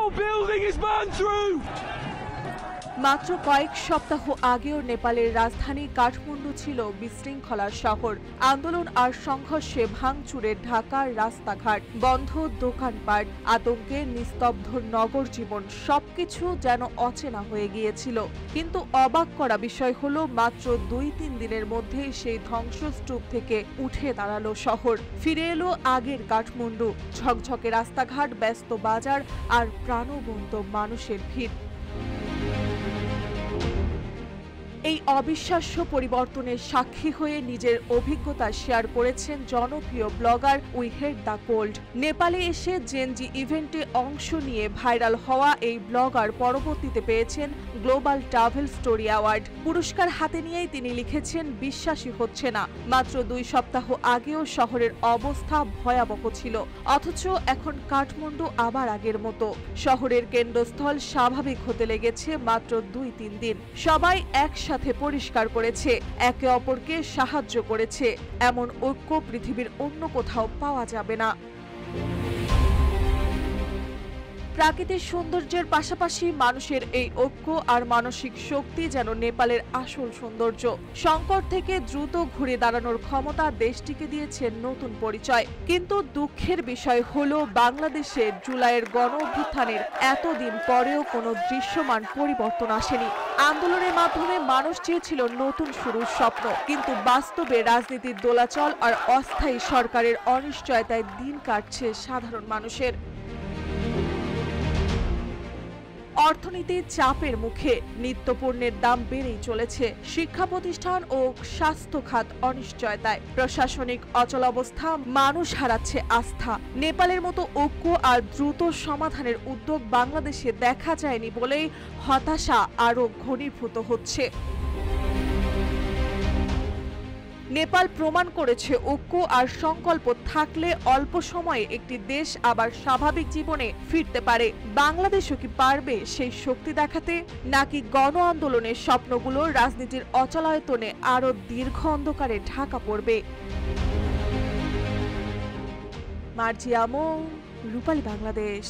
whole building is burned through! মাত্র কয়েক সপ্তাহ আগেও নেপালের রাজধানী কাঠমান্ডু ছিল বিশৃঙ্খলার শহর। আন্দোলন আর সংঘর্ষে ভাঙচুরে ঢাকার রাস্তাঘাট, বন্ধ দোকানপাট, আতঙ্কে নিস্তব্ধ নগর জীবন, সবকিছু যেন অচেনা হয়ে গিয়েছিল। কিন্তু অবাক করা বিষয় হলো মাত্র 2-3 দিনের মধ্যেই সেই ধ্বংসস্তূপ থেকে উঠে দাঁড়ালো শহর। ফিরে এলো আগের কাঠমান্ডু, ঝকঝকে রাস্তাঘাট, ব্যস্ত বাজার আর প্রাণবন্ত মানুষের ভিড়। এই অবিশ্বাস্য পরিবর্তনের সাক্ষী হয়ে নিজের অভিজ্ঞতা শেয়ার করেছেন জনপ্রিয় blogger we hate the cold. নেপালে এসে জেনজি ইভেন্টে অংশ নিয়ে ভাইরাল হওয়া এই ব্লগার পরবর্তীতে পেয়েছেন গ্লোবাল ট্রাভেল স্টোরি অ্যাওয়ার্ড। পুরস্কার হাতে নিয়েই তিনি লিখেছেন, বিশ্বাসই হচ্ছে না, মাত্র 2 সপ্তাহ আগেও শহরের অবস্থা ভয়াবহ ছিল, অথচ এখন কাঠমান্ডু আবার আগের মতো। শহরের কেন্দ্রস্থল স্বাভাবিক হতে লেগেছে মাত্র 2-3 দিন। সবাই একসাথে পরিষ্কার করেছে, একে অপরকে সাহায্য করেছে। এমন ঐক্য পৃথিবীর অন্য কোথাও পাওয়া যাবে না। প্রাকৃতিক সৌন্দর্যের পাশাপাশি মানুষের এই ঐক্য আর মানসিক শক্তি যেন নেপালের আসল সৌন্দর্য। সংকট থেকে দ্রুত ঘুরে দাঁড়ানোর ক্ষমতা দেশটিকে দিয়েছে নতুন পরিচয়। কিন্তু দুঃখের বিষয় হলো, বাংলাদেশে জুলাইয়ের গণ অভ্যুত্থানের এতদিন পরেও কোনো দৃশ্যমান পরিবর্তন আসেনি। আন্দোলনের মাধ্যমে মানুষ চেয়েছিল নতুন শুরুর স্বপ্ন, কিন্তু বাস্তবে রাজনীতির দোলাচল আর অস্থায়ী সরকারের অনিশ্চয়তায় দিন কাটছে সাধারণ মানুষের। অর্থনীতির চাপের মুখে নিত্যপণ্যের দাম বেড়েই চলেছে, শিক্ষা প্রতিষ্ঠান ও স্বাস্থ্য খাত অনিশ্চয়তায়, প্রশাসনিক অচলাবস্থা, মানুষ হারাচ্ছে আস্থা। নেপালের মতো ঐক্য আর দ্রুত সমাধানের উদ্যোগ বাংলাদেশে দেখা যায়নি বলেই হতাশা আরও ঘনীভূত হচ্ছে। নেপাল প্রমাণ করেছে, ঐক্য আর সংকল্প থাকলে অল্প সময়ে একটি দেশ আবার স্বাভাবিক জীবনে ফিরতে পারে। বাংলাদেশও কি পারবে সেই শক্তি দেখাতে, নাকি গণ আন্দোলনের স্বপ্নগুলো রাজনীতির অচলায়তনে আরো দীর্ঘ অন্ধকারে ঢাকা পড়বে? মার্জিয়া আমো, রূপালী বাংলাদেশ।